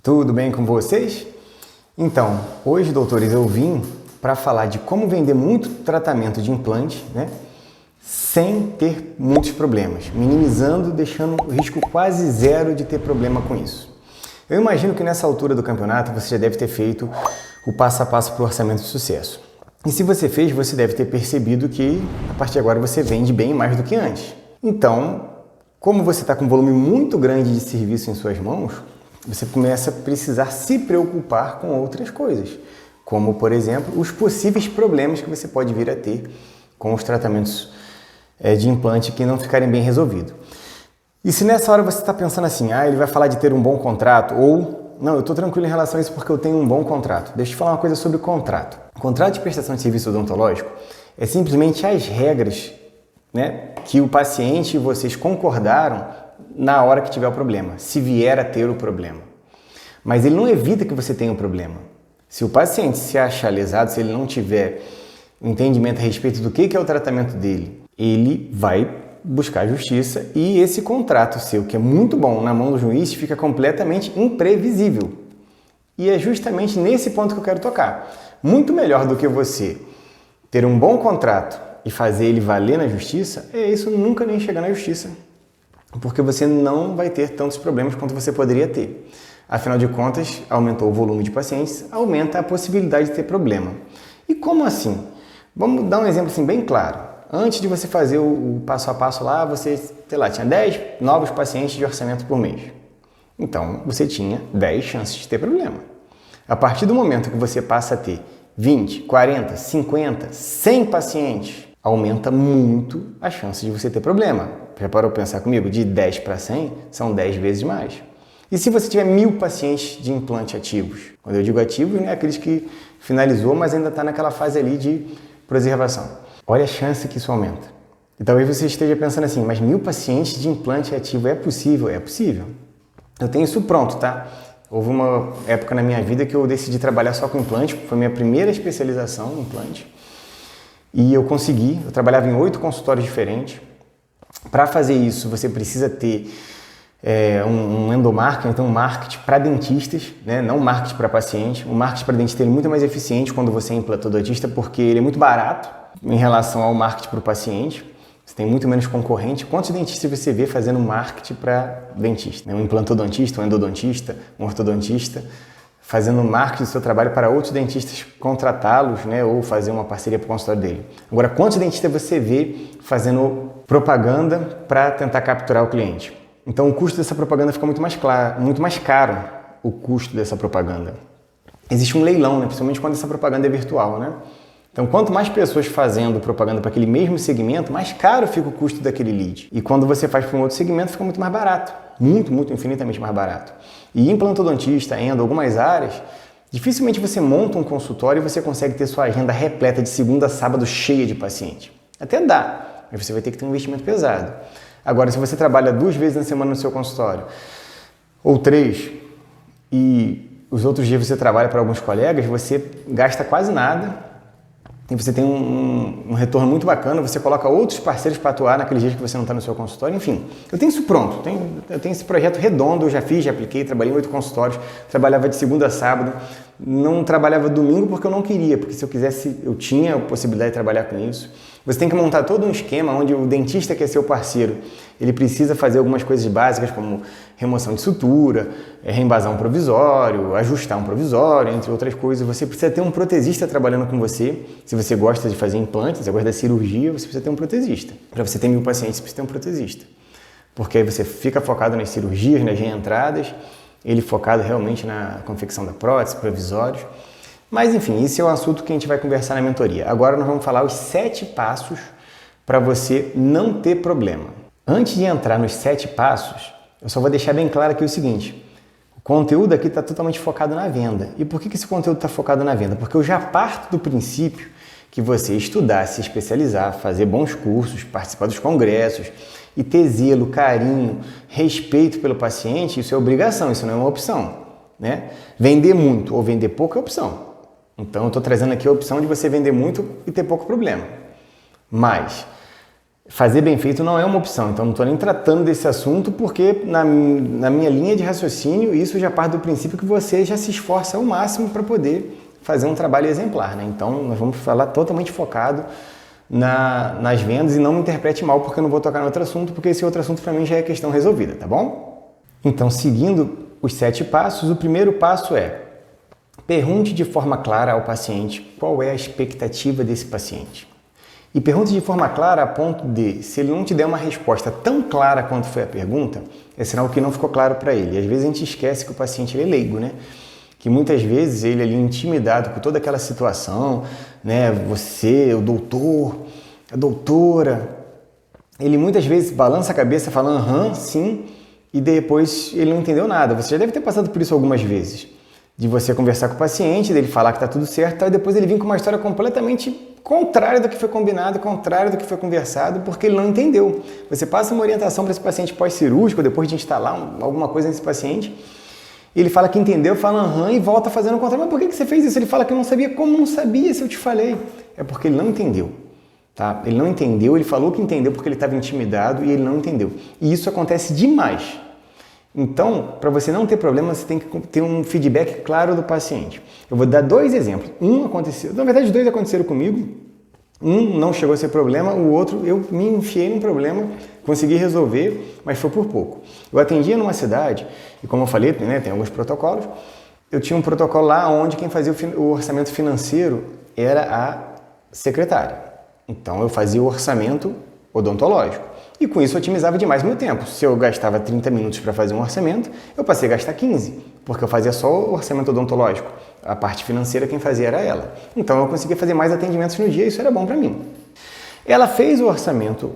Tudo bem com vocês? Então, hoje, doutores, eu vim para falar de como vender muito tratamento de implante, sem ter muitos problemas, minimizando, deixando o risco quase zero de ter problema com isso. Eu imagino que nessa altura do campeonato você já deve ter feito o passo a passo para o orçamento de sucesso. E se você fez, você deve ter percebido que a partir de agora você vende bem mais do que antes. Então, como você está com um volume muito grande de serviço em suas mãos, você começa a precisar se preocupar com outras coisas, como, por exemplo, os possíveis problemas que você pode vir a ter com os tratamentos de implante que não ficarem bem resolvidos. E se nessa hora você está pensando assim, ele vai falar de ter um bom contrato, ou, não, eu estou tranquilo em relação a isso porque eu tenho um bom contrato. Deixa eu te falar uma coisa sobre o contrato. O contrato de prestação de serviço odontológico é simplesmente as regras, que o paciente e vocês concordaram na hora que tiver o problema, se vier a ter o problema. Mas ele não evita que você tenha um problema. Se o paciente se achar lesado, se ele não tiver entendimento a respeito do que é o tratamento dele, ele vai buscar justiça e esse contrato seu, que é muito bom na mão do juiz, fica completamente imprevisível. E é justamente nesse ponto que eu quero tocar. Muito melhor do que você ter um bom contrato e fazer ele valer na justiça, é isso nunca nem chegar na justiça. Porque você não vai ter tantos problemas quanto você poderia ter. Afinal de contas, aumentou o volume de pacientes, aumenta a possibilidade de ter problema. E como assim? Vamos dar um exemplo assim bem claro. Antes de você fazer o passo a passo lá, você, tinha 10 novos pacientes de orçamento por mês. Então, você tinha 10 chances de ter problema. A partir do momento que você passa a ter 20, 40, 50, 100 pacientes, aumenta muito a chance de você ter problema. Já parou para pensar comigo? De 10 para 100 são 10 vezes mais. E se você tiver 1000 pacientes de implante ativos? Quando eu digo ativos, não é aqueles que finalizou, mas ainda está naquela fase ali de preservação. Olha a chance que isso aumenta. E talvez você esteja pensando assim, mas 1000 pacientes de implante ativo é possível? É possível. Eu tenho isso pronto, tá? Houve uma época na minha vida que eu decidi trabalhar só com implante, foi minha primeira especialização em implante. E eu consegui, eu trabalhava em 8 consultórios diferentes. Para fazer isso, você precisa ter um endomarketing, então um marketing para dentistas, não um marketing para paciente. O marketing para dentista é muito mais eficiente quando você é implantodontista, porque ele é muito barato em relação ao marketing para o paciente. Você tem muito menos concorrente. Quantos dentistas você vê fazendo marketing para dentista? Um implantodontista, um endodontista, um ortodontista, fazendo marketing do seu trabalho para outros dentistas contratá-los, ou fazer uma parceria para o consultório dele. Agora, quantos dentistas você vê fazendo propaganda para tentar capturar o cliente? Então, o custo dessa propaganda fica muito mais caro, o custo dessa propaganda. Existe um leilão, principalmente quando essa propaganda é virtual, Então, quanto mais pessoas fazendo propaganda para aquele mesmo segmento, mais caro fica o custo daquele lead. E quando você faz para um outro segmento, fica muito mais barato. Muito, infinitamente mais barato. E implantodontista, algumas áreas, dificilmente você monta um consultório e você consegue ter sua agenda repleta de segunda a sábado cheia de paciente. Até dá, mas você vai ter que ter um investimento pesado. Agora, se você trabalha 2 vezes na semana no seu consultório, ou 3, e os outros dias você trabalha para alguns colegas, você gasta quase nada e você tem um retorno muito bacana, você coloca outros parceiros para atuar naqueles dias que você não está no seu consultório, enfim. Eu tenho isso pronto, eu tenho esse projeto redondo, eu já fiz, já apliquei, trabalhei em 8 consultórios, trabalhava de segunda a sábado, não trabalhava domingo porque eu não queria, porque se eu quisesse, eu tinha a possibilidade de trabalhar com isso. Você tem que montar todo um esquema onde o dentista que é seu parceiro, ele precisa fazer algumas coisas básicas como remoção de sutura, reembasar um provisório, ajustar um provisório, entre outras coisas. Você precisa ter um protesista trabalhando com você. Se você gosta de fazer implantes, se você gosta da cirurgia, você precisa ter um protesista. Para você ter 1000 pacientes, você precisa ter um protesista. Porque aí você fica focado nas cirurgias, nas reentradas, ele focado realmente na confecção da prótese, provisórios. Mas enfim, esse é o assunto que a gente vai conversar na mentoria. Agora nós vamos falar os 7 passos para você não ter problema. Antes de entrar nos 7 passos, eu só vou deixar bem claro aqui o seguinte. O conteúdo aqui está totalmente focado na venda. E por que esse conteúdo está focado na venda? Porque eu já parto do princípio que você estudar, se especializar, fazer bons cursos, participar dos congressos e ter zelo, carinho, respeito pelo paciente, isso é obrigação, isso não é uma opção. Vender muito ou vender pouco é opção. Então, eu estou trazendo aqui a opção de você vender muito e ter pouco problema. Mas, fazer bem feito não é uma opção. Então não estou nem tratando desse assunto porque na minha linha de raciocínio isso já parte do princípio que você já se esforça ao máximo para poder fazer um trabalho exemplar, né? Então nós vamos falar totalmente focado nas vendas e não me interprete mal porque eu não vou tocar no outro assunto, porque esse outro assunto para mim já é questão resolvida, tá bom? Então, seguindo os 7 passos, o primeiro passo é: pergunte de forma clara ao paciente qual é a expectativa desse paciente. E pergunte de forma clara a ponto de, se ele não te der uma resposta tão clara quanto foi a pergunta, é sinal que não ficou claro para ele. E às vezes a gente esquece que o paciente ele é leigo, né? Que muitas vezes ele ali intimidado com toda aquela situação, né? Você, o doutor, a doutora, ele muitas vezes balança a cabeça falando aham, sim, e depois ele não entendeu nada. Você já deve ter passado por isso algumas vezes, de você conversar com o paciente, dele falar que está tudo certo, e depois ele vir com uma história completamente contrária do que foi combinado, contrária do que foi conversado, porque ele não entendeu. Você passa uma orientação para esse paciente pós-cirúrgico, depois de instalar alguma coisa nesse paciente, ele fala que entendeu, fala aham e volta fazendo o contrário. Mas por que você fez isso? Ele fala que não sabia. Como não sabia se eu te falei? É porque ele não entendeu. Tá? Ele não entendeu, ele falou que entendeu porque ele estava intimidado e ele não entendeu. E isso acontece demais. Então, para você não ter problema, você tem que ter um feedback claro do paciente. Eu vou dar 2 exemplos. Um aconteceu, na verdade 2 aconteceram comigo. Um não chegou a ser problema, o outro eu me enfiei num problema, consegui resolver, mas foi por pouco. Eu atendia numa cidade, e como eu falei, né, tem alguns protocolos, eu tinha um protocolo lá onde quem fazia o orçamento financeiro era a secretária. Então eu fazia o orçamento odontológico. E com isso eu otimizava demais meu tempo. Se eu gastava 30 minutos para fazer um orçamento, eu passei a gastar 15, porque eu fazia só o orçamento odontológico. A parte financeira quem fazia era ela. Então eu conseguia fazer mais atendimentos no dia e isso era bom para mim. Ela fez o orçamento,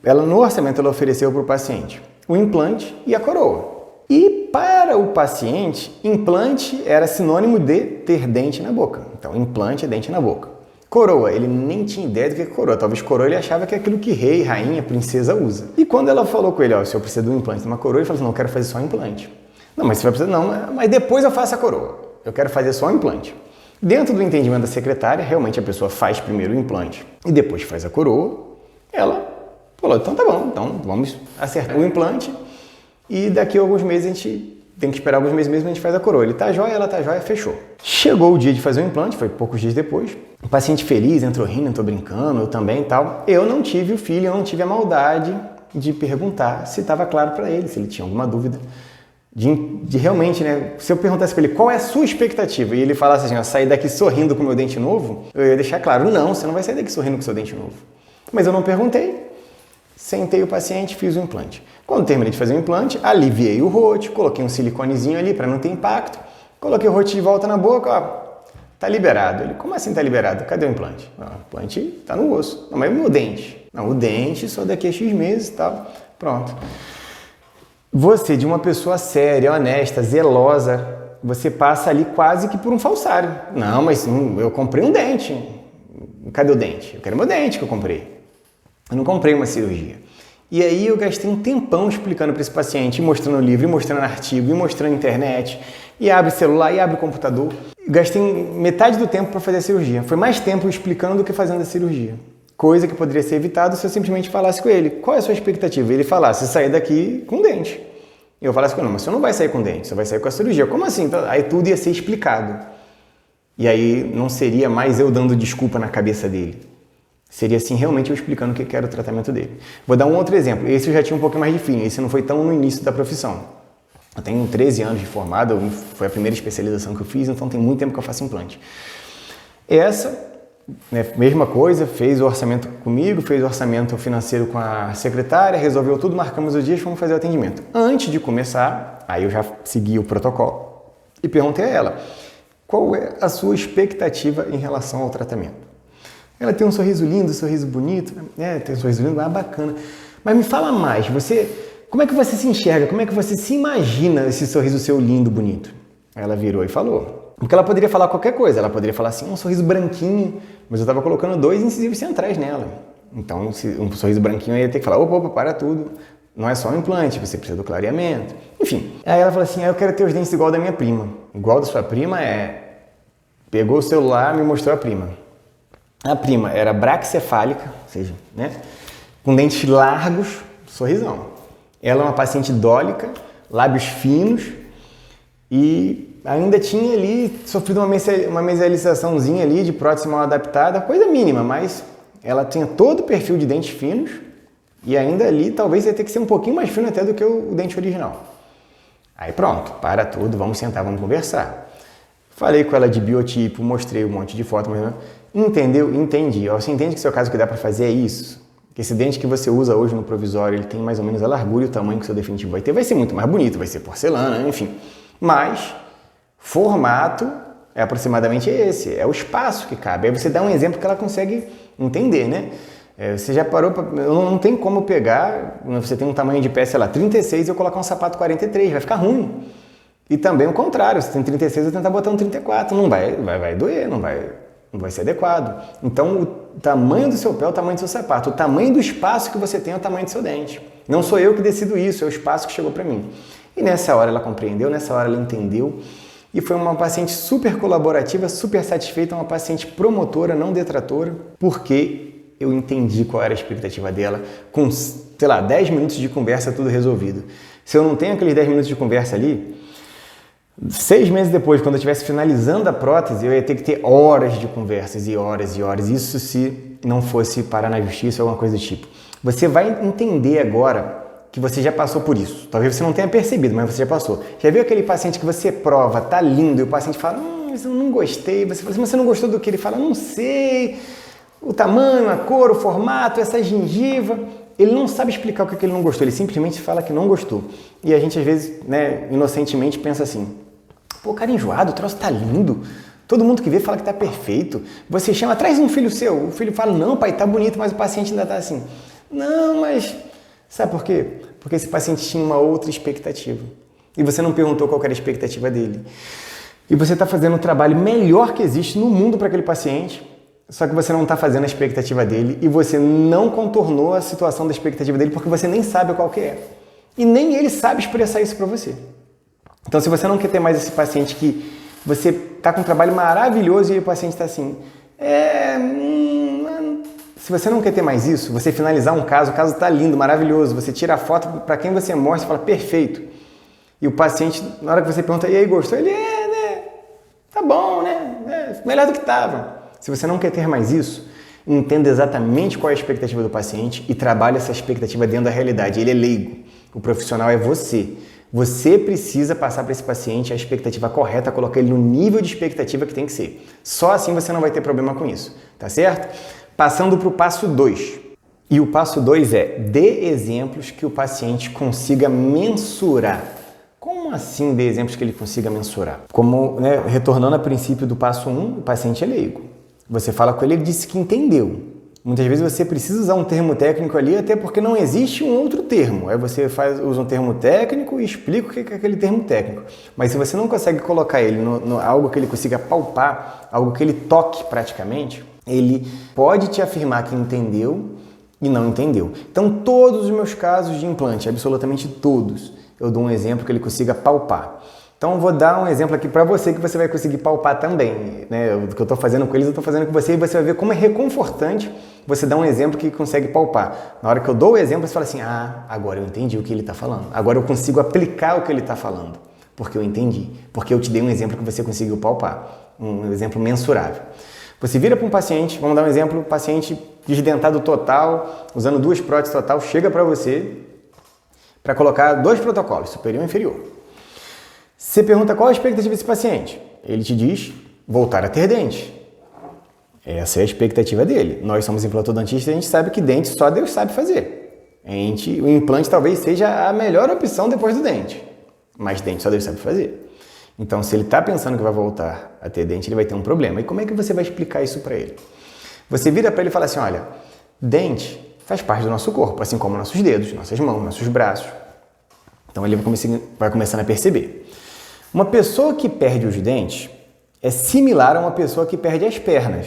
no orçamento ela ofereceu para o paciente o implante e a coroa. E para o paciente, implante era sinônimo de ter dente na boca. Então implante é dente na boca. Coroa, ele nem tinha ideia do que é coroa. Talvez coroa ele achava que é aquilo que rei, rainha, princesa usa. E quando ela falou com ele, ó, se eu preciso de um implante, de uma coroa, ele falou assim, não, eu quero fazer só um implante. Não, mas você vai precisar, não, mas depois eu faço a coroa. Eu quero fazer só um implante. Dentro do entendimento da secretária, realmente a pessoa faz primeiro o implante e depois faz a coroa. Ela falou, então tá bom, então vamos acertar o implante e daqui a alguns meses a gente tem que esperar alguns meses mesmo, a gente faz a coroa. Ele tá jóia, ela tá jóia, fechou. Chegou o dia de fazer o implante, foi poucos dias depois. O paciente feliz, entrou rindo, entrou brincando, eu também e tal. Eu não tive o filho, eu não tive a maldade de perguntar se estava claro para ele, se ele tinha alguma dúvida. De realmente, né? Se eu perguntasse para ele qual é a sua expectativa e ele falasse assim, ó, sair daqui sorrindo com o meu dente novo, eu ia deixar claro, não, você não vai sair daqui sorrindo com o seu dente novo. Mas eu não perguntei, sentei o paciente, fiz o implante. Quando terminei de fazer o implante, aliviei o rote, coloquei um siliconezinho ali para não ter impacto, coloquei o rote de volta na boca, ó, tá liberado. Ele, como assim tá liberado? Cadê o implante? Não, o implante tá no osso. Não, mas o meu dente? Não, o dente só daqui a X meses e tal. Pronto. Você, de uma pessoa séria, honesta, zelosa, você passa ali quase que por um falsário. Não, mas eu comprei um dente. Cadê o dente? Eu quero meu dente que eu comprei. Eu não comprei uma cirurgia. E aí eu gastei um tempão explicando para esse paciente, mostrando livro, mostrando artigo, mostrando internet, e abre celular, e abre computador. Gastei metade do tempo para fazer a cirurgia. Foi mais tempo explicando do que fazendo a cirurgia. Coisa que poderia ser evitado se eu simplesmente falasse com ele, qual é a sua expectativa? Ele falasse, sair daqui com dente. Eu falasse com ele, não, mas você não vai sair com dente, você vai sair com a cirurgia. Como assim? Então, aí tudo ia ser explicado. E aí não seria mais eu dando desculpa na cabeça dele. Seria assim, realmente eu explicando o que era o tratamento dele. Vou dar um outro exemplo. Esse eu já tinha um pouquinho mais de feeling, esse não foi tão no início da profissão. Eu tenho 13 anos de formado, foi a primeira especialização que eu fiz, então tem muito tempo que eu faço implante. Essa, né, mesma coisa, fez o orçamento comigo, fez o orçamento financeiro com a secretária, resolveu tudo, marcamos os dias, fomos fazer o atendimento. Antes de começar, aí eu já segui o protocolo e perguntei a ela, qual é a sua expectativa em relação ao tratamento? Ela tem um sorriso lindo, um sorriso bonito, né? Tem um sorriso lindo, bacana. Mas me fala mais, como é que você se enxerga? Como é que você se imagina esse sorriso seu lindo, bonito? Ela virou e falou. Porque ela poderia falar qualquer coisa, ela poderia falar assim, um sorriso branquinho, mas eu estava colocando 2 incisivos centrais nela. Então, um sorriso branquinho eu ia ter que falar, opa, para tudo. Não é só um implante, você precisa do clareamento. Enfim, aí ela falou assim, eu quero ter os dentes igual da minha prima. Igual da sua prima pegou o celular e me mostrou a prima. A prima era braquicefálica, ou seja, né? com dentes largos, sorrisão. Ela é uma paciente dólica, lábios finos e ainda tinha ali sofrido uma mesializaçãozinha ali de prótese mal adaptada, coisa mínima, mas ela tinha todo o perfil de dentes finos e ainda ali talvez ia ter que ser um pouquinho mais fino até do que o dente original. Aí pronto, para tudo, vamos sentar, vamos conversar. Falei com ela de biotipo, mostrei um monte de foto, mas entendeu? Entendi. Você entende que o seu caso que dá para fazer é isso? Que esse dente que você usa hoje no provisório, ele tem mais ou menos a largura e o tamanho que o seu definitivo vai ter. Vai ser muito mais bonito, vai ser porcelana, enfim. Mas formato é aproximadamente esse, é o espaço que cabe. Aí você dá um exemplo que ela consegue entender, né? Você já parou para... Não tem como pegar, você tem um tamanho de pé, sei lá, 36 e eu colocar um sapato 43, vai ficar ruim. E também o contrário, você tem 36 e tentar botar um 34, não vai doer, não vai ser adequado. Então, o tamanho do seu pé é o tamanho do seu sapato, o tamanho do espaço que você tem é o tamanho do seu dente. Não sou eu que decido isso, é o espaço que chegou para mim. E nessa hora ela compreendeu, nessa hora ela entendeu, e foi uma paciente super colaborativa, super satisfeita, uma paciente promotora, não detratora, porque eu entendi qual era a expectativa dela, com, sei lá, 10 minutos de conversa, tudo resolvido. Se eu não tenho aqueles 10 minutos de conversa ali, 6 meses depois, quando eu estivesse finalizando a prótese, eu ia ter que ter horas de conversas e horas e horas. Isso se não fosse parar na justiça ou alguma coisa do tipo. Você vai entender agora que você já passou por isso. Talvez você não tenha percebido, mas você já passou. Já viu aquele paciente que você prova, tá lindo, e o paciente fala, mas eu não gostei. Você fala assim, mas você não gostou do que? Ele fala, não sei, o tamanho, a cor, o formato, essa gengiva. Ele não sabe explicar o que ele não gostou, ele simplesmente fala que não gostou. E a gente, às vezes, né, inocentemente pensa assim, pô, cara enjoado, o troço tá lindo. Todo mundo que vê fala que tá perfeito. Você chama, traz um filho seu. O filho fala, não, pai, tá bonito, mas o paciente ainda tá assim. Não, mas... Sabe por quê? Porque esse paciente tinha uma outra expectativa. E você não perguntou qual era a expectativa dele. E você está fazendo o trabalho melhor que existe no mundo para aquele paciente, só que você não está fazendo a expectativa dele e você não contornou a situação da expectativa dele porque você nem sabe qual que é. E nem ele sabe expressar isso para você. Então, se você não quer ter mais esse paciente que você está com um trabalho maravilhoso e o paciente está assim, se você não quer ter mais isso, você finalizar um caso, o caso está lindo, maravilhoso, você tira a foto para quem você mostra e fala, perfeito. E o paciente, na hora que você pergunta, e aí, gostou? Ele, né, tá bom, né, melhor do que estava. Se você não quer ter mais isso, entenda exatamente qual é a expectativa do paciente e trabalhe essa expectativa dentro da realidade. Ele é leigo, o profissional é você. Você precisa passar para esse paciente a expectativa correta, colocar ele no nível de expectativa que tem que ser. Só assim você não vai ter problema com isso, tá certo? Passando para o passo 2. E o passo 2 é, dê exemplos que o paciente consiga mensurar. Como assim dê exemplos que ele consiga mensurar? Como, né, retornando ao princípio do passo 1, o paciente é leigo. Você fala com ele, ele disse que entendeu. Muitas vezes você precisa usar um termo técnico ali, até porque não existe um outro termo. Aí você usa um termo técnico e explica o que é aquele termo técnico. Mas se você não consegue colocar ele no algo que ele consiga palpar, algo que ele toque praticamente, ele pode te afirmar que entendeu e não entendeu. Então, todos os meus casos de implante, absolutamente todos, eu dou um exemplo que ele consiga palpar. Então, eu vou dar um exemplo aqui para você que você vai conseguir palpar também. Né? O que eu estou fazendo com eles, eu estou fazendo com você e você vai ver como é reconfortante você dar um exemplo que consegue palpar. Na hora que eu dou o exemplo, você fala assim, agora eu entendi o que ele está falando. Agora eu consigo aplicar o que ele está falando, porque eu entendi. Porque eu te dei um exemplo que você conseguiu palpar, um exemplo mensurável. Você vira para um paciente, vamos dar um exemplo, paciente desdentado total, usando 2 próteses total, chega para você para colocar 2 protocolos, superior e inferior. Você pergunta qual a expectativa desse paciente. Ele te diz voltar a ter dente. Essa é a expectativa dele. Nós somos implantodontistas e a gente sabe que dente só Deus sabe fazer. O implante talvez seja a melhor opção depois do dente, mas dente só Deus sabe fazer. Então, se ele está pensando que vai voltar a ter dente, ele vai ter um problema. E como é que você vai explicar isso para ele? Você vira para ele e fala assim, olha, dente faz parte do nosso corpo, assim como nossos dedos, nossas mãos, nossos braços. Então, ele vai começando a perceber. Uma pessoa que perde os dentes é similar a uma pessoa que perde as pernas.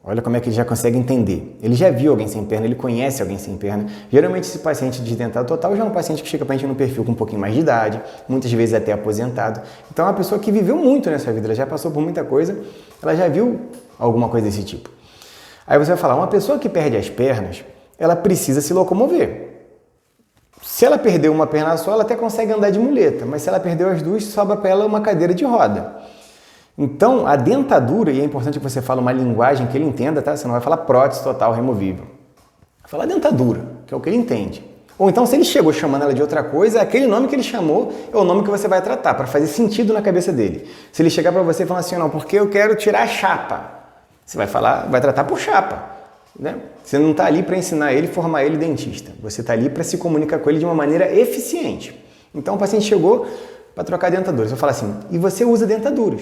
Olha como é que ele já consegue entender. Ele já viu alguém sem perna, ele conhece alguém sem perna. Geralmente esse paciente desdentado total já é um paciente que chega pra gente no perfil com um pouquinho mais de idade, muitas vezes até aposentado. Então é uma pessoa que viveu muito nessa vida, ela já passou por muita coisa, ela já viu alguma coisa desse tipo. Aí você vai falar, uma pessoa que perde as pernas, ela precisa se locomover. Se ela perdeu uma perna só, ela até consegue andar de muleta, mas se ela perdeu as duas, sobra para ela uma cadeira de roda. Então, a dentadura, e é importante que você fale uma linguagem que ele entenda, tá? Você não vai falar prótese total removível. Vai falar dentadura, que é o que ele entende. Ou então, se ele chegou chamando ela de outra coisa, aquele nome que ele chamou é o nome que você vai tratar, para fazer sentido na cabeça dele. Se ele chegar para você e falar assim, não, porque eu quero tirar a chapa, você vai tratar por chapa, né? Você não está ali para ensinar ele, formar ele dentista. Você está ali para se comunicar com ele de uma maneira eficiente. Então, o paciente chegou para trocar dentaduras. Eu falo assim, e você usa dentaduras.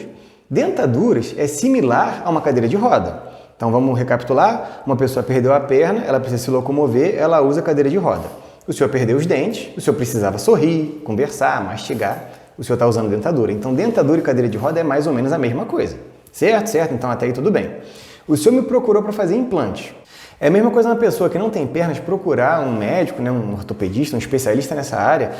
Dentaduras é similar a uma cadeira de roda. Então, vamos recapitular. Uma pessoa perdeu a perna, ela precisa se locomover, ela usa cadeira de roda. O senhor perdeu os dentes, o senhor precisava sorrir, conversar, mastigar, o senhor está usando dentadura. Então, dentadura e cadeira de roda é mais ou menos a mesma coisa. Certo? Certo? Então, até aí tudo bem. O senhor me procurou para fazer implante. É a mesma coisa uma pessoa que não tem pernas procurar um médico, né, um ortopedista, um especialista nessa área,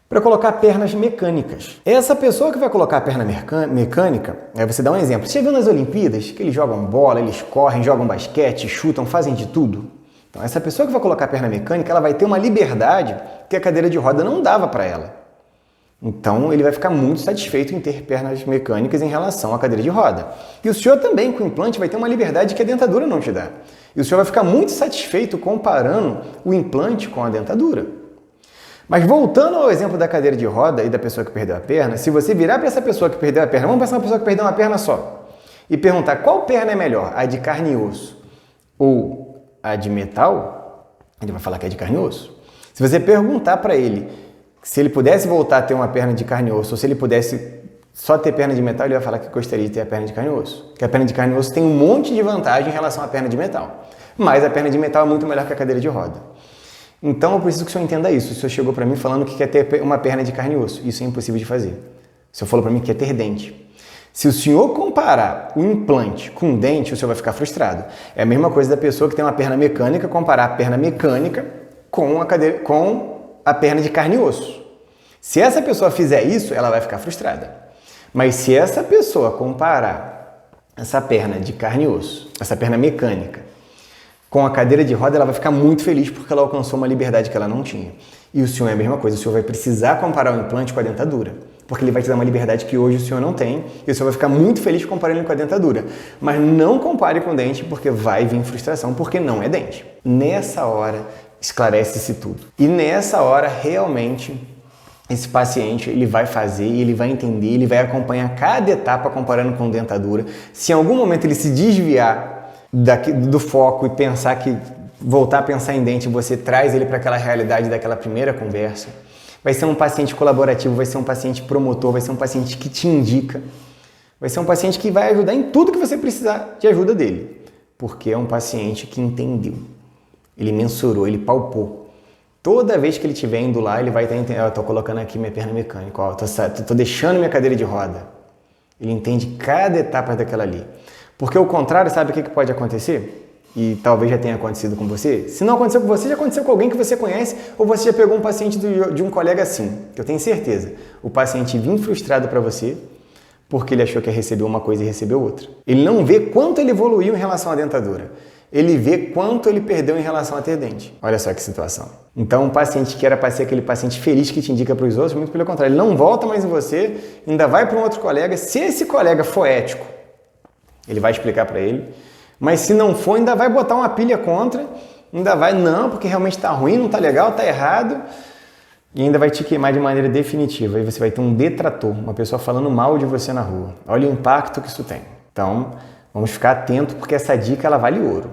para colocar pernas mecânicas. Essa pessoa que vai colocar a perna mecânica, você dá um exemplo. Você viu nas Olimpíadas que eles jogam bola, eles correm, jogam basquete, chutam, fazem de tudo? Então, essa pessoa que vai colocar a perna mecânica, ela vai ter uma liberdade que a cadeira de roda não dava para ela. Então, ele vai ficar muito satisfeito em ter pernas mecânicas em relação à cadeira de roda. E o senhor também, com o implante, vai ter uma liberdade que a dentadura não te dá. E o senhor vai ficar muito satisfeito comparando o implante com a dentadura. Mas voltando ao exemplo da cadeira de roda e da pessoa que perdeu a perna, se você virar para essa pessoa que perdeu a perna, vamos pensar uma pessoa que perdeu uma perna só, e perguntar qual perna é melhor, a de carne e osso ou a de metal, ele vai falar que é de carne e osso. Se você perguntar para ele se ele pudesse voltar a ter uma perna de carne e osso, ou se ele pudesse só ter perna de metal, ele vai falar que gostaria de ter a perna de carne e osso. Porque a perna de carne e osso tem um monte de vantagem em relação à perna de metal. Mas a perna de metal é muito melhor que a cadeira de roda. Então eu preciso que o senhor entenda isso. O senhor chegou para mim falando que quer ter uma perna de carne e osso. Isso é impossível de fazer. O senhor falou para mim que quer ter dente. Se o senhor comparar o implante com o dente, o senhor vai ficar frustrado. É a mesma coisa da pessoa que tem uma perna mecânica, comparar a perna mecânica com a perna de carne e osso. Se essa pessoa fizer isso, ela vai ficar frustrada. Mas se essa pessoa comparar essa perna de carne e osso, essa perna mecânica, com a cadeira de roda, ela vai ficar muito feliz porque ela alcançou uma liberdade que ela não tinha. E o senhor é a mesma coisa, o senhor vai precisar comparar o implante com a dentadura, porque ele vai te dar uma liberdade que hoje o senhor não tem, e o senhor vai ficar muito feliz comparando com a dentadura. Mas não compare com o dente, porque vai vir frustração, porque não é dente. Nessa hora, esclarece-se tudo. E nessa hora, realmente, esse paciente ele vai fazer, ele vai entender, ele vai acompanhar cada etapa comparando com dentadura. Se em algum momento ele se desviar do foco e pensar que voltar a pensar em dente, você traz ele para aquela realidade daquela primeira conversa. Vai ser um paciente colaborativo, vai ser um paciente promotor, vai ser um paciente que te indica, vai ser um paciente que vai ajudar em tudo que você precisar de ajuda dele, porque é um paciente que entendeu, ele mensurou, ele palpou. Toda vez que ele estiver indo lá, ele vai estar entendendo, eu estou colocando aqui minha perna mecânica, estou deixando minha cadeira de roda. Ele entende cada etapa daquela ali. Porque o contrário, sabe o que pode acontecer? E talvez já tenha acontecido com você. Se não aconteceu com você, já aconteceu com alguém que você conhece, ou você já pegou um paciente de um colega assim, que eu tenho certeza. O paciente vinha frustrado para você porque ele achou que ia receber uma coisa e recebeu outra. Ele não vê quanto ele evoluiu em relação à dentadura. Ele vê quanto ele perdeu em relação a ter dente. Olha só que situação. Então, um paciente que era para ser aquele paciente feliz que te indica para os outros, muito pelo contrário, ele não volta mais em você, ainda vai para um outro colega. Se esse colega for ético, ele vai explicar para ele, mas se não for, ainda vai botar uma pilha contra, ainda vai, não, porque realmente está ruim, não está legal, está errado, e ainda vai te queimar de maneira definitiva. Aí você vai ter um detrator, uma pessoa falando mal de você na rua. Olha o impacto que isso tem. Então, vamos ficar atento, porque essa dica ela vale ouro.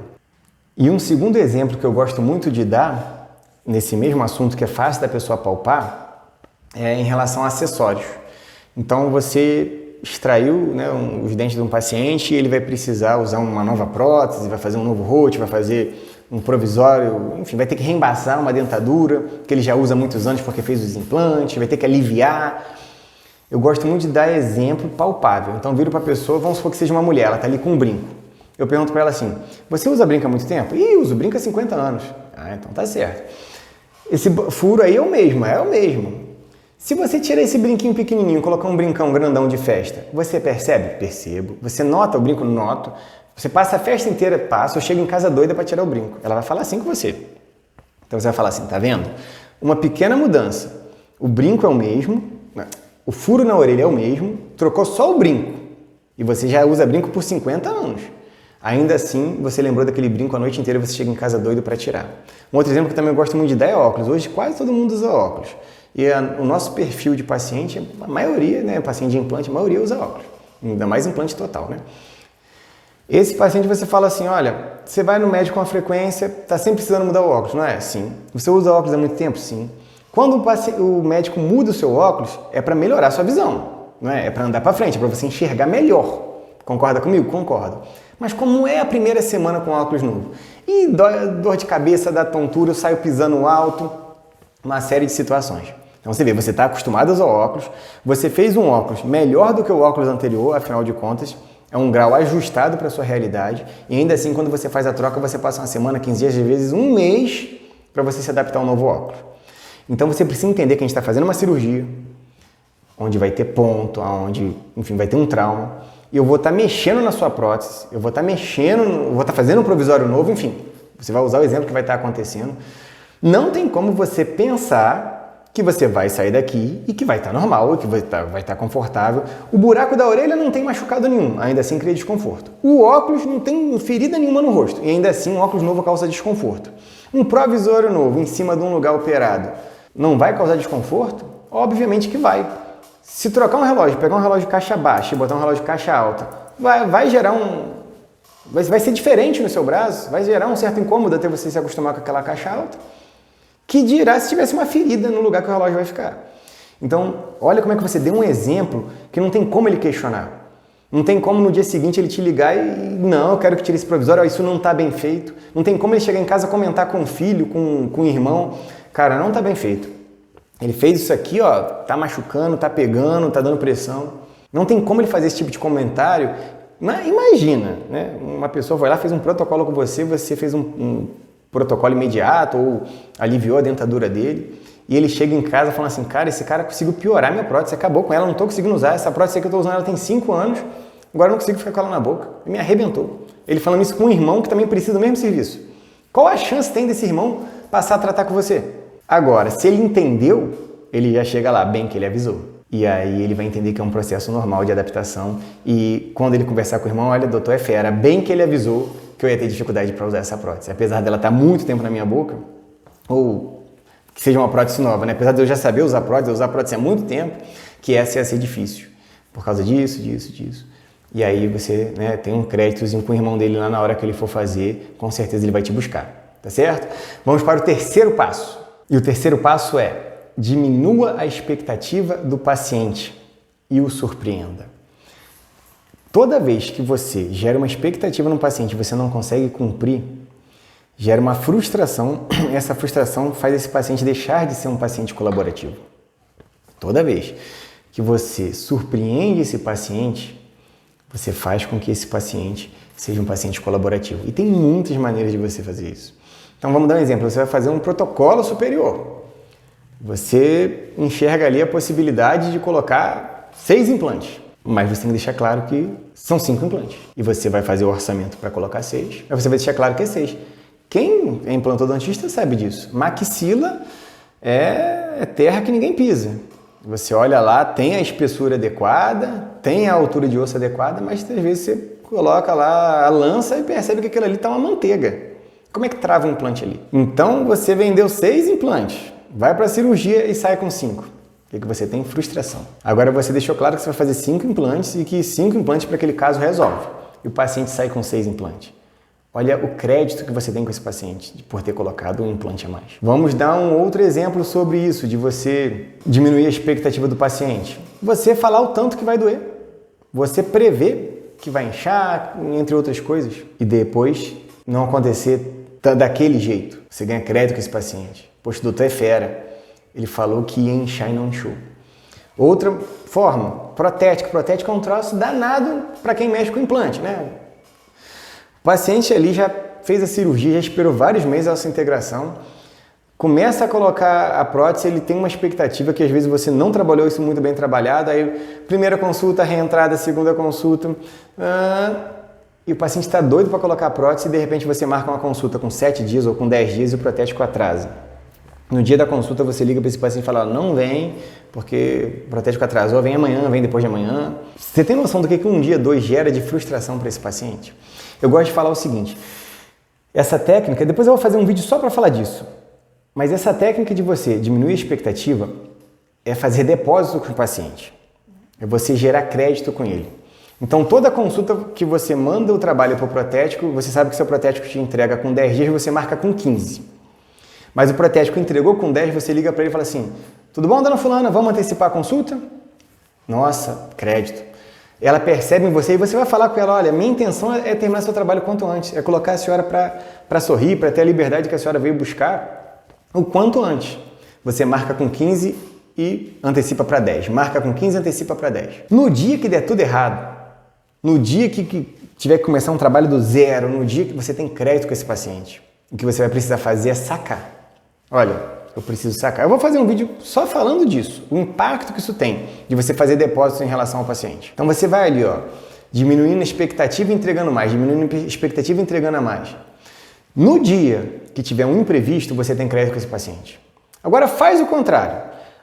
E um segundo exemplo que eu gosto muito de dar, nesse mesmo assunto que é fácil da pessoa palpar, é em relação a acessórios. Então, você extraiu, né, os dentes de um paciente e ele vai precisar usar uma nova prótese, vai fazer um novo rote, vai fazer um provisório, enfim, vai ter que reembaçar uma dentadura que ele já usa há muitos anos porque fez os implantes, vai ter que aliviar. Eu gosto muito de dar exemplo palpável. Então, viro para a pessoa, vamos supor que seja uma mulher, ela está ali com um brinco. Eu pergunto para ela assim, você usa brinco há muito tempo? Ih, uso brinco há 50 anos. Ah, então tá certo. Esse furo aí é o mesmo, Se você tirar esse brinquinho pequenininho e colocar um brincão grandão de festa, você percebe? Percebo. Você nota o brinco? Noto. Você passa a festa inteira, passa, eu chego em casa doida para tirar o brinco. Ela vai falar assim com você. Então você vai falar assim, tá vendo? Uma pequena mudança. O brinco é o mesmo, o furo na orelha é o mesmo, trocou só o brinco. E você já usa brinco por 50 anos. Ainda assim, você lembrou daquele brinco a noite inteira e você chega em casa doido para tirar. Um outro exemplo que também eu gosto muito de dar é óculos. Hoje quase todo mundo usa óculos. E o nosso perfil de paciente, a maioria, né, paciente de implante, a maioria usa óculos. Ainda mais implante total, né? Esse paciente você fala assim, olha, você vai no médico com a frequência, está sempre precisando mudar o óculos, não é? Sim. Você usa óculos há muito tempo? Sim. Quando o médico muda o seu óculos, é para melhorar a sua visão, não é? É para andar para frente, é para você enxergar melhor. Concorda comigo? Concordo. Mas como é a primeira semana com óculos novo? E dor de cabeça, dá tontura, eu saio pisando alto, uma série de situações. Então você vê, você está acostumado a usar óculos, você fez um óculos melhor do que o óculos anterior, afinal de contas, é um grau ajustado para a sua realidade, e ainda assim, quando você faz a troca, você passa uma semana, 15 dias, às vezes um mês, para você se adaptar ao novo óculos. Então você precisa entender que a gente está fazendo uma cirurgia, onde vai ter ponto, onde, enfim, vai ter um trauma, e eu vou estar mexendo na sua prótese, eu vou estar fazendo um provisório novo, enfim, você vai usar o exemplo que vai estar acontecendo. Não tem como você pensar que você vai sair daqui e que vai estar normal, que vai estar confortável. O buraco da orelha não tem machucado nenhum, ainda assim cria desconforto. O óculos não tem ferida nenhuma no rosto, e ainda assim um óculos novo causa desconforto. Um provisório novo em cima de um lugar operado não vai causar desconforto? Obviamente que vai. Se trocar um relógio, pegar um relógio de caixa baixa e botar um relógio de caixa alta, vai gerar vai ser diferente no seu braço, vai gerar um certo incômodo até você se acostumar com aquela caixa alta. Que dirá se tivesse uma ferida no lugar que o relógio vai ficar. Então, olha como é que você deu um exemplo que não tem como ele questionar. Não tem como no dia seguinte ele te ligar e não, eu quero que tire esse provisório, isso não está bem feito. Não tem como ele chegar em casa e comentar com o filho, com o irmão, cara, não está bem feito. Ele fez isso aqui, ó, tá machucando, tá pegando, tá dando pressão. Não tem como ele fazer esse tipo de comentário. Imagina, né? Uma pessoa foi lá, fez um protocolo com você, você fez um protocolo imediato ou aliviou a dentadura dele e ele chega em casa falando assim, cara, esse cara conseguiu piorar minha prótese, acabou com ela, não estou conseguindo usar, essa prótese que eu estou usando ela tem 5 anos, agora eu não consigo ficar com ela na boca, me arrebentou. Ele falando isso com um irmão que também precisa do mesmo serviço. Qual a chance tem desse irmão passar a tratar com você? Agora, se ele entendeu, ele já chega lá, bem que ele avisou. E aí ele vai entender que é um processo normal de adaptação e quando ele conversar com o irmão, olha, doutor é fera, bem que ele avisou que eu ia ter dificuldade para usar essa prótese. Apesar dela estar muito tempo na minha boca, ou que seja uma prótese nova, né? Apesar de eu já saber usar a prótese há muito tempo, que essa ia ser difícil. Por causa disso. E aí você, né, tem um créditozinho com o irmão dele lá na hora que ele for fazer, com certeza ele vai te buscar. Tá certo? Vamos para o terceiro passo. E o terceiro passo é: diminua a expectativa do paciente e o surpreenda. Toda vez que você gera uma expectativa no paciente e você não consegue cumprir, gera uma frustração. Essa frustração faz esse paciente deixar de ser um paciente colaborativo. Toda vez que você surpreende esse paciente, você faz com que esse paciente seja um paciente colaborativo. E tem muitas maneiras de você fazer isso. Então vamos dar um exemplo. Você vai fazer um protocolo superior. Você enxerga ali a possibilidade de colocar 6 implantes. Mas você tem que deixar claro que são 5 implantes. E você vai fazer o orçamento para colocar 6, mas você vai deixar claro que é 6. Quem é implantodontista sabe disso. Maxila é terra que ninguém pisa. Você olha lá, tem a espessura adequada, tem a altura de osso adequada, mas às vezes você coloca lá a lança e percebe que aquilo ali está uma manteiga. Como é que trava um implante ali? Então você vendeu 6 implantes, vai para a cirurgia e sai com 5. O que você tem? Frustração. Agora você deixou claro que você vai fazer 5 implantes e que 5 implantes para aquele caso resolve. E o paciente sai com 6 implantes. Olha o crédito que você tem com esse paciente por ter colocado um implante a mais. Vamos dar um outro exemplo sobre isso, de você diminuir a expectativa do paciente. Você falar o tanto que vai doer. Você prever que vai inchar, entre outras coisas. E depois não acontecer daquele jeito. Você ganha crédito com esse paciente. Poxa, o doutor é fera. Ele falou que ia inchar e não inchou. Outra forma, protético. Protético é um troço danado para quem mexe com implante, né? O paciente ali já fez a cirurgia, já esperou vários meses a sua integração. começa a colocar a prótese, ele tem uma expectativa que às vezes você não trabalhou isso muito bem trabalhado, aí primeira consulta, reentrada, segunda consulta, e o paciente está doido para colocar a prótese e de repente você marca uma consulta com 7 dias ou com 10 dias e o protético atrasa. No dia da consulta você liga para esse paciente e fala, não vem, porque o protético atrasou, vem amanhã, vem depois de amanhã. Você tem noção do que um dia, 2 gera de frustração para esse paciente? Eu gosto de falar o seguinte, essa técnica, depois eu vou fazer um vídeo só para falar disso, mas essa técnica de você diminuir a expectativa é fazer depósito com o paciente, é você gerar crédito com ele. Então toda consulta que você manda o trabalho para o protético, você sabe que seu protético te entrega com 10 dias, você marca com 15. Mas o protético entregou com 10, você liga para ele e fala assim, tudo bom, dona fulana, vamos antecipar a consulta? Nossa, crédito. Ela percebe em você e você vai falar com ela, olha, minha intenção é terminar seu trabalho quanto antes, é colocar a senhora para sorrir, para ter a liberdade que a senhora veio buscar o quanto antes. Você marca com 15 e antecipa para 10. Marca com 15 e antecipa para 10. No dia que der tudo errado, no dia que tiver que começar um trabalho do zero, no dia que você tem crédito com esse paciente, o que você vai precisar fazer é sacar. Olha, eu preciso sacar. Eu vou fazer um vídeo só falando disso, o impacto que isso tem de você fazer depósitos em relação ao paciente. Então você vai ali, ó, diminuindo a expectativa e entregando mais, diminuindo a expectativa e entregando a mais. No dia que tiver um imprevisto, você tem crédito com esse paciente. Agora faz o contrário.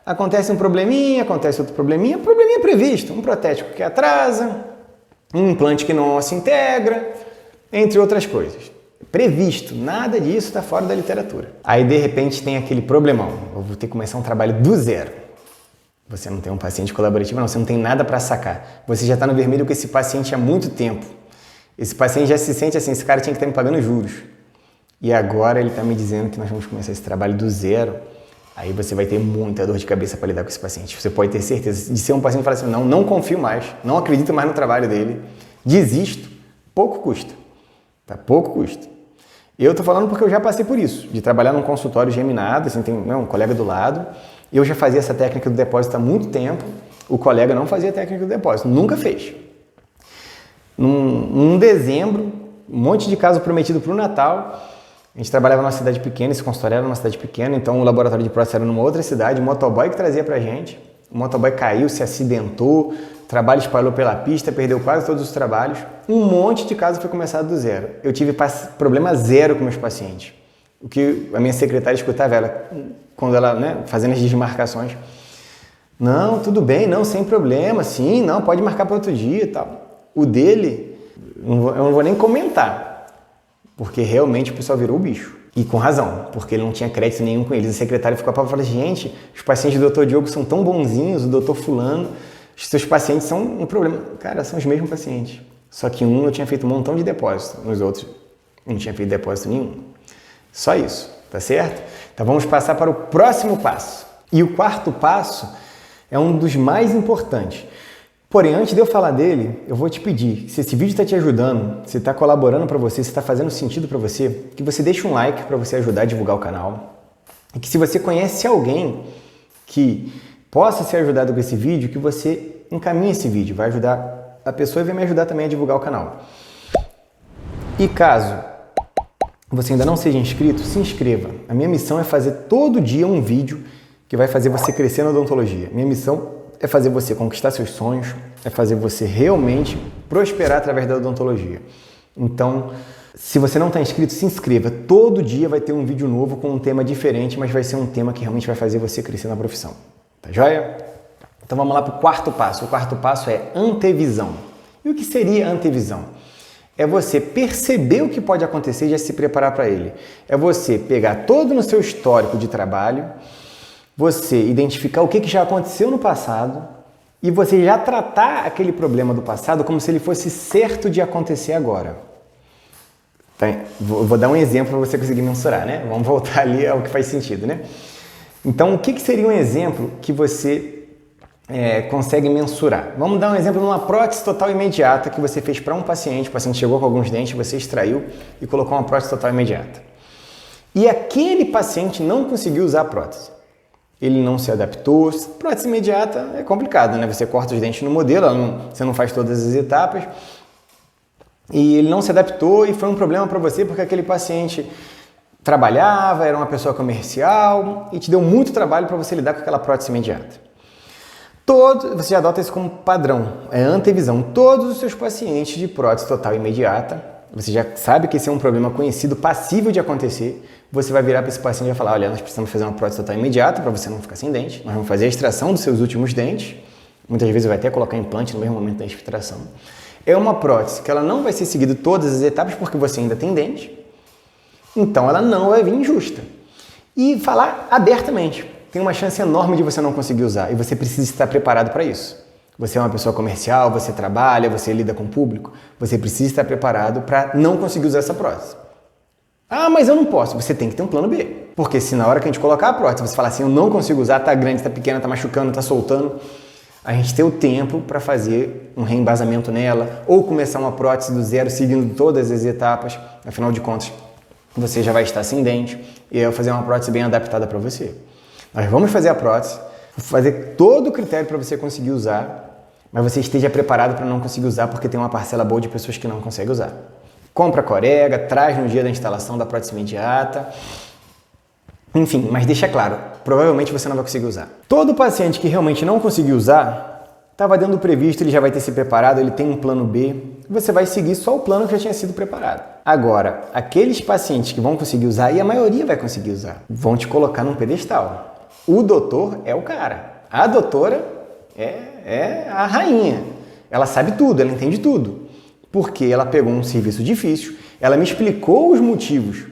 Acontece um probleminha, acontece outro probleminha previsto, um protético que atrasa, um implante que não se integra, entre outras coisas. Previsto, nada disso está fora da literatura. Aí de repente tem aquele problemão, eu vou ter que começar um trabalho do zero. Você não tem um paciente colaborativo, não, você não tem nada para sacar. Você já está no vermelho com esse paciente há muito tempo. Esse paciente já se sente assim, esse cara tinha que estar me pagando juros. E agora ele está me dizendo que nós vamos começar esse trabalho do zero. Aí você vai ter muita dor de cabeça para lidar com esse paciente. Você pode ter certeza de ser um paciente que fala assim, não confio mais, não acredito mais no trabalho dele, desisto, pouco custa. Tá? Pouco custa. Eu tô falando porque eu já passei por isso, de trabalhar num consultório geminado, assim, tem um colega do lado, eu já fazia essa técnica do depósito há muito tempo, o colega não fazia a técnica do depósito, nunca fez. Num dezembro, um monte de caso prometido para o Natal, a gente trabalhava numa cidade pequena, esse consultório era numa cidade pequena, então o laboratório de prótese era numa outra cidade, o motoboy que trazia pra gente, o motoboy caiu, se acidentou, o trabalho espalhou pela pista, perdeu quase todos os trabalhos, um monte de casos foi começado do zero. Eu tive problema zero com meus pacientes. O que a minha secretária escutava, ela, quando ela, fazendo as desmarcações, não, tudo bem, não, sem problema, sim, não, pode marcar para outro dia e tal. O dele, eu não vou nem comentar, porque realmente o pessoal virou o bicho. E com razão, porque ele não tinha crédito nenhum com eles. A secretária ficou para falar, gente, os pacientes do Dr. Diogo são tão bonzinhos, o Dr. Fulano, os seus pacientes são um problema. Cara, são os mesmos pacientes. Só que um eu tinha feito um montão de depósito, nos outros eu não tinha feito depósito nenhum. Só isso, tá certo? Então vamos passar para o próximo passo. E o quarto passo é um dos mais importantes. Porém, antes de eu falar dele, eu vou te pedir, se esse vídeo está te ajudando, se está colaborando para você, se está fazendo sentido para você, que você deixe um like para você ajudar a divulgar o canal. E que se você conhece alguém que possa ser ajudado com esse vídeo, que você encaminhe esse vídeo, vai ajudar a pessoa e vai me ajudar também a divulgar o canal. E caso você ainda não seja inscrito, se inscreva. A minha missão é fazer todo dia um vídeo que vai fazer você crescer na odontologia. Minha missão é fazer você conquistar seus sonhos, é fazer você realmente prosperar através da odontologia. Então, se você não está inscrito, se inscreva. Todo dia vai ter um vídeo novo com um tema diferente, mas vai ser um tema que realmente vai fazer você crescer na profissão. Tá joia? Então vamos lá para o quarto passo. O quarto passo é antevisão. E o que seria antevisão? É você perceber o que pode acontecer e já se preparar para ele. É você pegar todo no seu histórico de trabalho, você identificar o que já aconteceu no passado e você já tratar aquele problema do passado como se ele fosse certo de acontecer agora. Tá? Vou dar um exemplo para você conseguir mensurar, né? Vamos voltar ali ao que faz sentido, né? Então, o que seria um exemplo que você consegue mensurar? Vamos dar um exemplo de uma prótese total imediata que você fez para um paciente. O paciente chegou com alguns dentes, você extraiu e colocou uma prótese total imediata. E aquele paciente não conseguiu usar a prótese. Ele não se adaptou. Prótese imediata é complicado, né? Você corta os dentes no modelo, você não faz todas as etapas. E ele não se adaptou e foi um problema para você porque aquele paciente trabalhava, era uma pessoa comercial e te deu muito trabalho para você lidar com aquela prótese imediata. Você já adota isso como padrão, é antevisão. Todos os seus pacientes de prótese total imediata, você já sabe que esse é um problema conhecido, passível de acontecer, você vai virar para esse paciente e vai falar, olha, nós precisamos fazer uma prótese total imediata para você não ficar sem dente, nós vamos fazer a extração dos seus últimos dentes, muitas vezes vai até colocar implante no mesmo momento da extração. É uma prótese que ela não vai ser seguida todas as etapas porque você ainda tem dente, então ela não vai vir justa. E falar abertamente, tem uma chance enorme de você não conseguir usar e você precisa estar preparado para isso. Você é uma pessoa comercial, você trabalha, você lida com o público, você precisa estar preparado para não conseguir usar essa prótese. Ah, mas eu não posso. Você tem que ter um plano B. Porque se na hora que a gente colocar a prótese, você falar assim, eu não consigo usar, tá grande, tá pequena, tá machucando, tá soltando, a gente tem o tempo para fazer um reembasamento nela ou começar uma prótese do zero, seguindo todas as etapas. Afinal de contas, você já vai estar sem dente e eu vou fazer uma prótese bem adaptada para você. Nós vamos fazer a prótese, fazer todo o critério para você conseguir usar, mas você esteja preparado para não conseguir usar porque tem uma parcela boa de pessoas que não conseguem usar. Compra a corega, traz no dia da instalação da prótese imediata, enfim, mas deixa claro, provavelmente você não vai conseguir usar. Todo paciente que realmente não conseguiu usar, estava dentro do previsto, ele já vai ter se preparado, ele tem um plano B, você vai seguir só o plano que já tinha sido preparado. Agora, aqueles pacientes que vão conseguir usar, e a maioria vai conseguir usar, vão te colocar num pedestal. O doutor é o cara. A doutora é a rainha. Ela sabe tudo, ela entende tudo. Porque ela pegou um serviço difícil, ela me explicou os motivos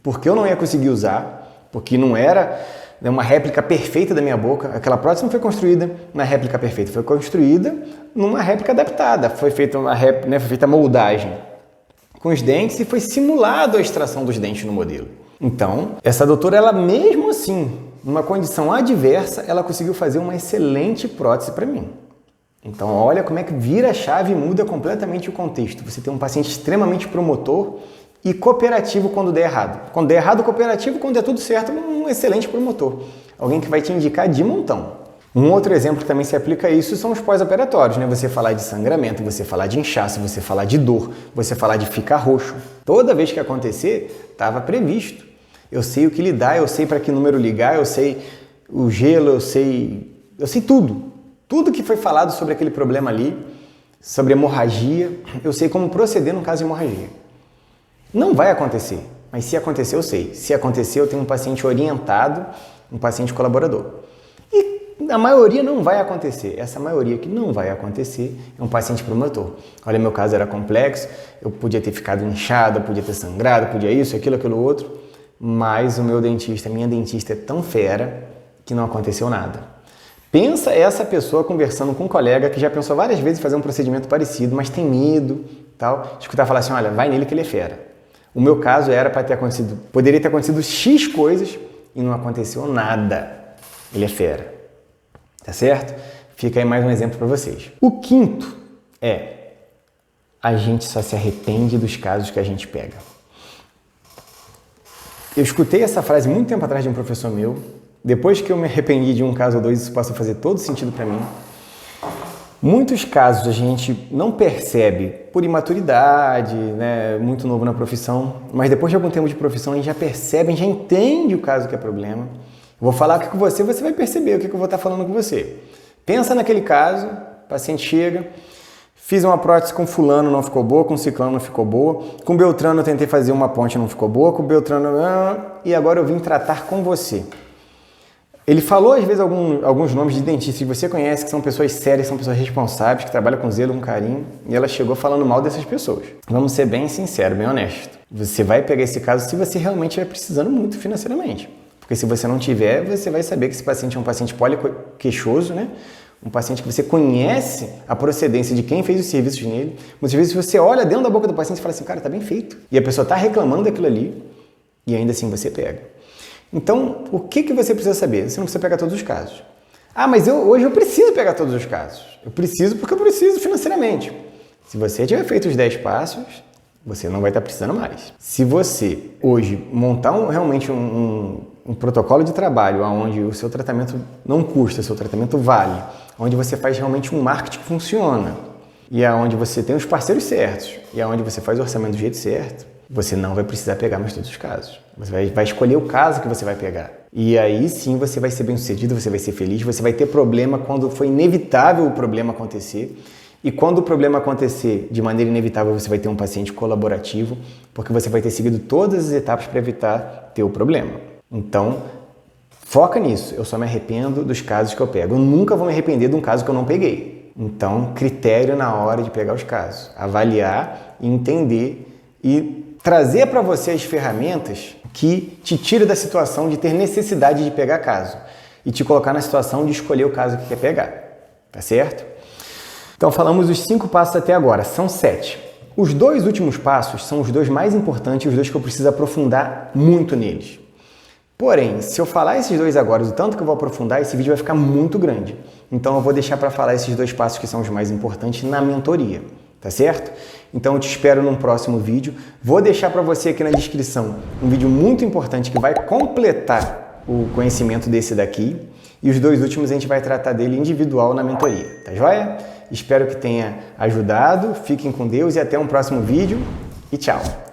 porque eu não ia conseguir usar, porque não era uma réplica perfeita da minha boca. Aquela prótese não foi construída na réplica perfeita, foi construída numa réplica adaptada. Foi feita foi feita a moldagem com os dentes e foi simulado a extração dos dentes no modelo. Então, essa doutora, ela mesmo assim, numa condição adversa, ela conseguiu fazer uma excelente prótese para mim. Então, olha como é que vira a chave e muda completamente o contexto. Você tem um paciente extremamente promotor e cooperativo quando der errado. Quando der errado, cooperativo. Quando der tudo certo, um excelente promotor. Alguém que vai te indicar de montão. Um outro exemplo que também se aplica a isso são os pós-operatórios, né? Você falar de sangramento, você falar de inchaço, você falar de dor, você falar de ficar roxo. Toda vez que acontecer, estava previsto. Eu sei o que lidar, eu sei para que número ligar, eu sei o gelo, eu sei tudo. Tudo que foi falado sobre aquele problema ali, sobre hemorragia, eu sei como proceder no caso de hemorragia. Não vai acontecer, mas se acontecer eu sei. Se acontecer eu tenho um paciente orientado, um paciente colaborador. E a maioria não vai acontecer. Essa maioria que não vai acontecer é um paciente promotor. Olha, meu caso era complexo, eu podia ter ficado inchado, podia ter sangrado, podia isso, aquilo outro, mas o meu dentista, minha dentista é tão fera que não aconteceu nada. Pensa essa pessoa conversando com um colega que já pensou várias vezes em fazer um procedimento parecido, mas tem medo, tal. Escutar falar assim, olha, vai nele que ele é fera. O meu caso era para ter acontecido, poderia ter acontecido X coisas e não aconteceu nada. Ele é fera. Tá certo? Fica aí mais um exemplo para vocês. O quinto é, a gente só se arrepende dos casos que a gente pega. Eu escutei essa frase muito tempo atrás de um professor meu. Depois que eu me arrependi de um caso ou dois, isso passou a fazer todo sentido para mim. Muitos casos a gente não percebe por imaturidade, né, muito novo na profissão, mas depois de algum tempo de profissão a gente já percebe, a gente já entende o caso que é problema. Eu vou falar aqui com você, você vai perceber o que eu vou estar falando com você. Pensa naquele caso, o paciente chega, fiz uma prótese com fulano, não ficou boa, com ciclano não ficou boa, com Beltrano eu tentei fazer uma ponte, não ficou boa, com Beltrano... e agora eu vim tratar com você. Ele falou, às vezes, alguns nomes de dentistas que você conhece, que são pessoas sérias, são pessoas responsáveis, que trabalham com zelo, com carinho, e ela chegou falando mal dessas pessoas. Vamos ser bem sinceros, bem honestos. Você vai pegar esse caso se você realmente estiver precisando muito financeiramente. Porque se você não tiver, você vai saber que esse paciente é um paciente poliqueixoso, né? Um paciente que você conhece a procedência de quem fez os serviços nele. Muitas vezes você olha dentro da boca do paciente e fala assim, cara, tá bem feito. E a pessoa tá reclamando daquilo ali, e ainda assim você pega. Então, o que você precisa saber? Você não precisa pegar todos os casos. Ah, mas hoje eu preciso pegar todos os casos. Eu preciso porque eu preciso financeiramente. Se você tiver feito os 10 passos, você não vai estar precisando mais. Se você hoje montar realmente um protocolo de trabalho onde o seu tratamento não custa, o seu tratamento vale, onde você faz realmente um marketing que funciona e onde você tem os parceiros certos e onde você faz o orçamento do jeito certo, você não vai precisar pegar mais todos os casos. Você vai escolher o caso que você vai pegar. E aí sim você vai ser bem-sucedido, você vai ser feliz, você vai ter problema quando for inevitável o problema acontecer. E quando o problema acontecer de maneira inevitável, você vai ter um paciente colaborativo, porque você vai ter seguido todas as etapas para evitar ter o problema. Então, foca nisso. Eu só me arrependo dos casos que eu pego. Eu nunca vou me arrepender de um caso que eu não peguei. Então, critério na hora de pegar os casos. Avaliar, entender e trazer para você as ferramentas que te tiram da situação de ter necessidade de pegar caso e te colocar na situação de escolher o caso que quer pegar. Tá certo? Então, falamos os 5 passos até agora. São 7. Os 2 últimos passos são os 2 mais importantes e os 2 que eu preciso aprofundar muito neles. Porém, se eu falar esses 2 agora, o tanto que eu vou aprofundar, esse vídeo vai ficar muito grande. Então eu vou deixar para falar esses 2 passos que são os mais importantes na mentoria, tá certo? Então eu te espero num próximo vídeo. Vou deixar para você aqui na descrição um vídeo muito importante que vai completar o conhecimento desse daqui. E os 2 últimos a gente vai tratar dele individual na mentoria, tá joia? Espero que tenha ajudado. Fiquem com Deus e até um próximo vídeo. E tchau!